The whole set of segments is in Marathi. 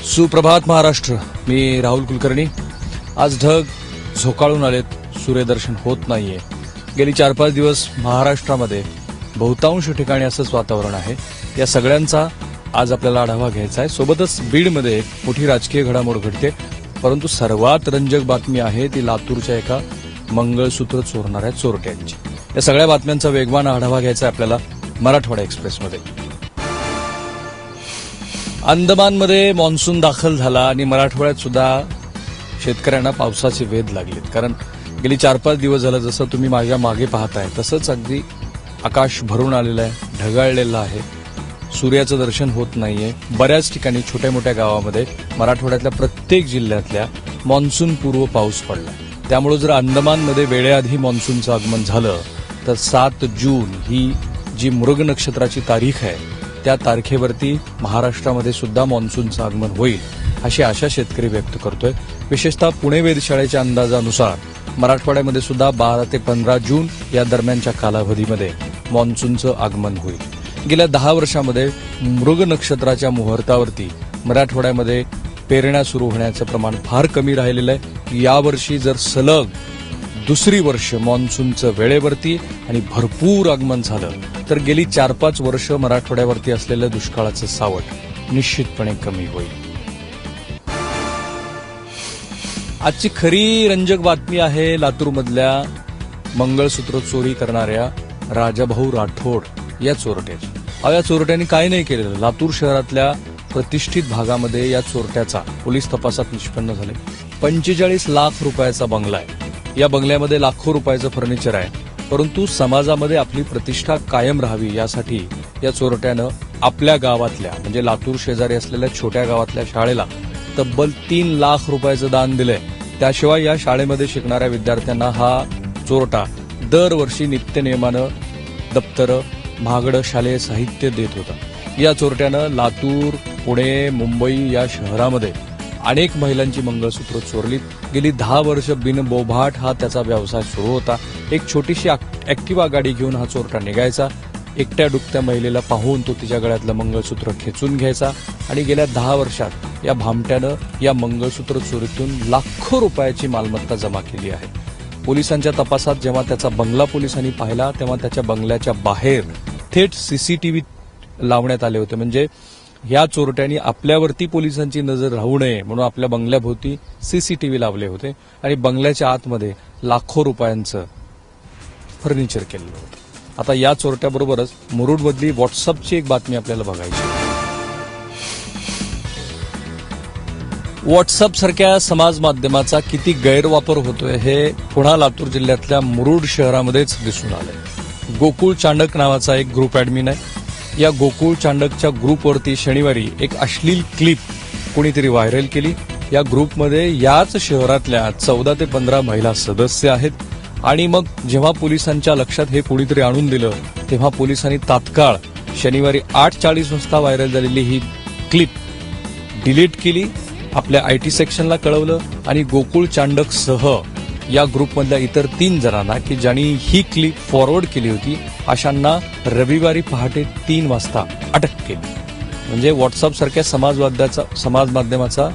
सुप्रभात महाराष्ट्र. मी राहुल कुलकर्णी. आज ढग झोकाळून आलेत, सूर्यदर्शन होत नाहीये. गेली 4-5 दिवस महाराष्ट्रामध्ये बहुतांश ठिकाणी असंच वातावरण आहे. या सगळ्यांचा आज आपल्याला आढावा घ्यायचा आहे. सोबतच बीडमध्ये एक मोठी राजकीय घडामोड घडते, परंतु सर्वात रंजक बातमी आहे ती लातूरच्या एका मंगळसूत्र चोरणाऱ्या चोरट्यांची. या सगळ्या बातम्यांचा वेगवान आढावा घ्यायचा आहे आपल्याला मराठवाडा एक्सप्रेसमध्ये. अंदमानमध्ये मान्सून दाखल झाला आणि मराठवाड्यात सुद्धा शेतकऱ्यांना पावसाचे वेध लागलेत. कारण गेली 4-5 दिवस झालं जसं तुम्ही माझ्या मागे पाहताय तसंच अगदी आकाश भरून आलेलं आहे, ढगाळलेलं आहे, सूर्याचं दर्शन होत नाहीये. बऱ्याच ठिकाणी छोट्या मोठ्या गावामध्ये मराठवाड्यातल्या प्रत्येक जिल्ह्यातल्या मान्सून पूर्व पाऊस पडला. त्यामुळे जर अंदमानमध्ये वेळेआधी मान्सूनचं आगमन झालं तर 7 जून ही जी मृग नक्षत्राची तारीख आहे त्या तारखेवरती महाराष्ट्रामध्ये सुद्धा मान्सूनचं आगमन होईल अशी आशा शेतकरी व्यक्त करतोय. विशेषतः पुणे वेधशाळेच्या अंदाजानुसार मराठवाड्यामध्ये सुद्धा 12 ते 15 जून या दरम्यानच्या कालावधीमध्ये मान्सूनचं आगमन होईल. गेल्या 10 वर्षामध्ये मृग नक्षत्राच्या मुहूर्तावरती मराठवाड्यामध्ये पेरण्या सुरू होण्याचं प्रमाण फार कमी राहिलेलं आहे. यावर्षी जर सलग दुसरी वर्ष मान्सूनचं वेळेवरती आणि भरपूर आगमन झालं तर गेली 4-5 वर्ष मराठवाड्यावरती असलेलं दुष्काळाचं सावट निश्चितपणे कमी होईल. आजची खरी रंजक बातमी आहे लातूरमधल्या मंगळसूत्र चोरी करणाऱ्या राजाभाऊ राठोड या चोरट्याची. या चोरट्यांनी काय नाही केलेलं. लातूर शहरातल्या प्रतिष्ठित भागामध्ये या चोरट्याचा पोलीस तपासात निष्पन्न झाले. 45 लाख रुपयाचा बंगला आहे. या बंगल्यामध्ये लाखो रुपयाचं फर्निचर आहे. परंतु समाजामध्ये आपली प्रतिष्ठा कायम राहावी यासाठी या चोरट्यानं आपल्या गावातल्या म्हणजे लातूर शेजारी असलेल्या छोट्या गावातल्या शाळेला तब्बल 3 लाख रुपयाचं दान दिलंय. त्याशिवाय या शाळेमध्ये शिकणाऱ्या विद्यार्थ्यांना हा चोरटा दरवर्षी नित्यनियमानं दप्तरं, महागडं शालेय साहित्य देत होता. या चोरट्यानं लातूर, पुणे, मुंबई या शहरामध्ये अनेक महिलांची मंगळसूत्र चोरलीत. गेली 10 वर्ष बिनबोभाट हा त्याचा व्यवसाय सुरू होता. एक छोटीशी ऍक्टिवा गाडी घेऊन हा चोरटा निघायचा. एकट्या डुकत्या महिलेला पाहून तो तिच्या गळ्यातलं मंगळसूत्र खेचून घ्यायचा आणि गेल्या 10 वर्षात या भामट्यानं या मंगळसूत्र चोरीतून लाखो रुपयाची मालमत्ता जमा केली आहे. पोलिसांच्या तपासात जेव्हा त्याचा बंगला पोलिसांनी पाहिला तेव्हा त्याच्या बंगल्याच्या बाहेर थेट सीसीटीव्ही लावण्यात आले होते. म्हणजे या चोरट्यांनी आपल्यावरती पोलिसांची नजर राहू नये म्हणून आपल्या बंगल्याभोवती सीसीटीव्ही लावले होते आणि बंगल्याच्या आतमध्ये लाखो रुपयांचं फर्निचर केलेलं होतं. आता या चोरट्याबरोबरच मुरुडमधली व्हॉट्सअपची एक बातमी आपल्याला बघायची. व्हॉट्सअप सारख्या समाज माध्यमाचा किती गैरवापर होतोय हे पुन्हा लातूर जिल्ह्यातल्या मुरुड शहरामध्येच दिसून आलंय. गोकुळ चांडक नावाचा एक ग्रुप ऍडमिन आहे. या गोकुळ चांडकच्या ग्रुपवरती शनिवारी एक अश्लील क्लिप कोणीतरी व्हायरल केली. या ग्रुपमध्ये याच शहरातल्या 14 ते 15 महिला सदस्य आहेत. आणि मग जेव्हा पोलिसांच्या लक्षात हे कोणीतरी आणून दिलं तेव्हा पोलिसांनी तात्काळ शनिवारी 8:40 वाजता व्हायरल झालेली ही क्लिप डिलीट केली, आपल्या आयटी सेक्शनला कळवलं आणि गोकुळ चांडकसह या ग्रुपमधल्या इतर 3 जणांना की ज्यांनी ही क्लिप फॉरवर्ड केली होती अशांना रविवारी पहाटे 3 वाजता अटक केली. म्हणजे व्हॉट्सअप सारख्या समाज माध्यमाचा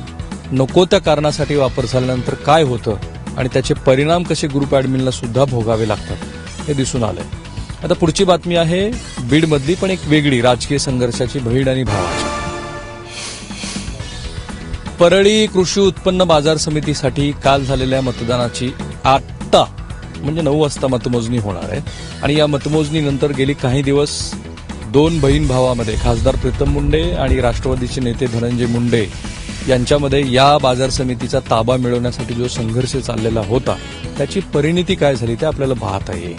नको त्या कारणासाठी वापर झाल्यानंतर काय होतं आणि त्याचे परिणाम कसे ग्रुप ऍडमिनला सुद्धा भोगावे लागतात हे दिसून आलंय. आता पुढची बातमी आहे बीडमधली, पण एक वेगळी राजकीय संघर्षाची. बहीण आणि भावाची. परळी कृषी उत्पन्न बाजार समितीसाठी काल झालेल्या मतदानाची आता म्हणजे 9 वाजता मतमोजणी होणार आहे. आणि या मतमोजणीनंतर गेली काही दिवस 2 बहीण भावामध्ये खासदार प्रीतम मुंडे आणि राष्ट्रवादीचे नेते धनंजय मुंडे यांच्यामध्ये या बाजार समितीचा ताबा मिळवण्यासाठी जो संघर्ष चाललेला होता त्याची परिणिती काय झाली ते आपल्याला पाहता येईल.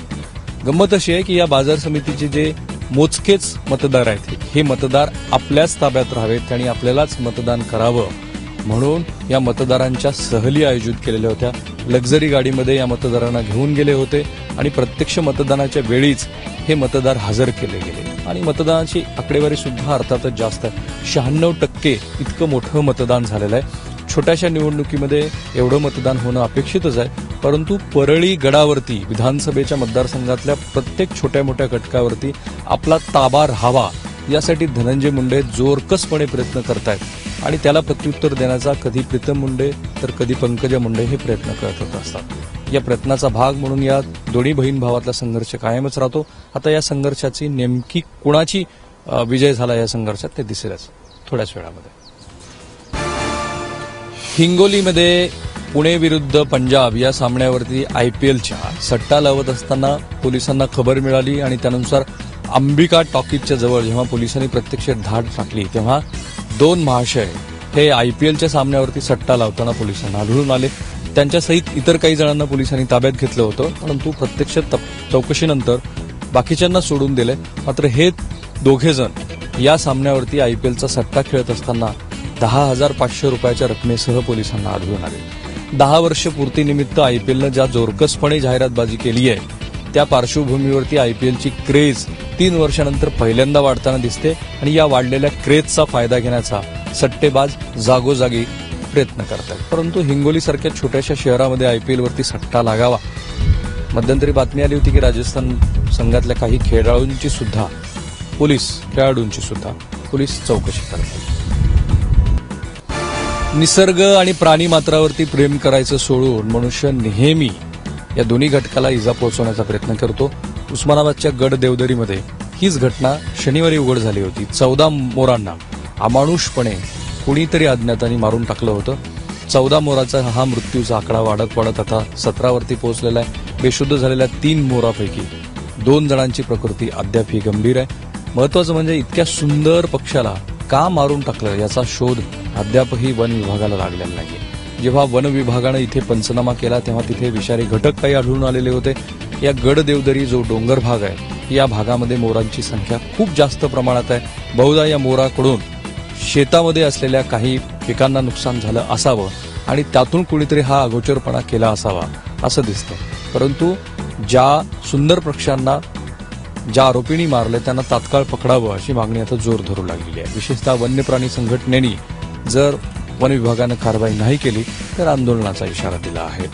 गंमत अशी आहे की या बाजार समितीचे जे मोजकेच मतदार आहेत हे मतदार आपल्याच ताब्यात राहावेत आणि आपल्यालाच मतदान करावं म्हणून या मतदारांच्या सहली आयोजित केलेल्या होत्या. लक्झरी गाडीमध्ये या मतदारांना घेऊन गेले होते आणि प्रत्यक्ष मतदानाच्या वेळीच हे मतदार हजर केले गेले. आणि मतदानाची आकडेवारी सुद्धा अर्थातच जास्त आहे. 96% इतकं मोठं मतदान झालेलं आहे. छोट्याशा निवडणुकीमध्ये एवढं मतदान होणं अपेक्षितच आहे, परंतु परळी गडावरती विधानसभेच्या मतदारसंघातल्या प्रत्येक छोट्या मोठ्या घटकावरती आपला ताबा राहावा यासाठी धनंजय मुंडे जोरकसपणे प्रयत्न करतायत आणि त्याला प्रत्युत्तर देण्याचा कधी प्रीतम मुंडे तर कधी पंकजा मुंडे हे प्रयत्न करत असतात. या प्रयत्नाचा भाग म्हणून या दोन्ही बहीण भावातला संघर्ष कायमच राहतो. आता या संघर्षाची नेमकी कुणाची विजय झाला या संघर्षात ते दिसेलच थोड्याच वेळामध्ये. हिंगोलीमध्ये पुणे विरुद्ध पंजाब या सामन्यावरती आयपीएलच्या सट्टा लावत असताना पोलिसांना खबर मिळाली आणि त्यानुसार अंबिका टॉकीजच्या जवळ जेव्हा पोलिसांनी प्रत्यक्ष धाड टाकली तेव्हा दोन महाशय हे आयपीएलच्या सामन्यावरती सट्टा लावताना पोलिसांना आढळून आले. त्यांच्यासहित इतर काही जणांना पोलिसांनी ताब्यात घेतलं होतं, परंतु प्रत्यक्ष चौकशीनंतर बाकीच्यांना सोडून दिले. मात्र हे दोघेजण या सामन्यावरती आयपीएलचा सट्टा खेळत असताना 10,500 रुपयाच्या रकमेसह पोलिसांना आढळून आले. 10 वर्ष पूर्तीनिमित्त आयपीएलनं ज्या जोरकसपणे जाहिरातबाजी केली आहे त्या पार्श्वभूमीवरती आयपीएलची क्रेज 3 वर्षानंतर पहिल्यांदा वाढताना दिसते आणि या वाढलेल्या क्रेजचा फायदा घेण्याचा सट्टेबाज जागोजागी प्रयत्न करतात. परंतु हिंगोलीसारख्या छोट्याशा शहरामध्ये आयपीएलवरती सट्टा लागावा. मध्यंतरी बातमी आली होती की राजस्थान संघातल्या काही खेळाडूंची सुद्धा पोलीस चौकशी करतात. निसर्ग आणि प्राणीमात्रावरती प्रेम करायचं सोडून मनुष्य नेहमी या दोन्ही घटकाला इजा पोहोचवण्याचा प्रयत्न करतो. उस्मानाबादच्या गड देवदरीमध्ये हीच घटना शनिवारी उघड झाली होती. 14 मोरांना अमानुषपणे कुणीतरी अज्ञातांनी मारून टाकलं होतं. 14 मोराचा हा मृत्यूचा आकडा वाढत आता 17वरती पोहोचलेला आहे. बेशुद्ध झालेल्या 3 मोरापैकी 2 जणांची प्रकृती अद्यापही गंभीर आहे. महत्वाचं म्हणजे इतक्या सुंदर पक्ष्याला का मारून टाकलं याचा शोध अद्यापही वन विभागाला लागलेला नाही. जेव्हा वन विभागानं इथे पंचनामा केला तेव्हा तिथे विषारी घटक काही आढळून आलेले होते. या गड देवदरी जो डोंगर भाग आहे या भागामध्ये मोरांची संख्या खूप जास्त प्रमाणात आहे. बहुधा या मोराकडून शेतामध्ये असलेल्या काही पिकांना नुकसान झालं असावं आणि त्यातून कुणीतरी हा अगोचरपणा केला असावा असं दिसतंय. परंतु ज्या सुंदर पक्ष्यांना ज्या आरोपींनी मारले त्यांना तात्काळ पकडावं अशी मागणी आता जोर धरू लागलेली आहे. विशेषतः वन्यप्राणी संघटनेनी जर वन विभागानं कारवाई नाही केली तर आंदोलनाचा इशारा दिला आहे.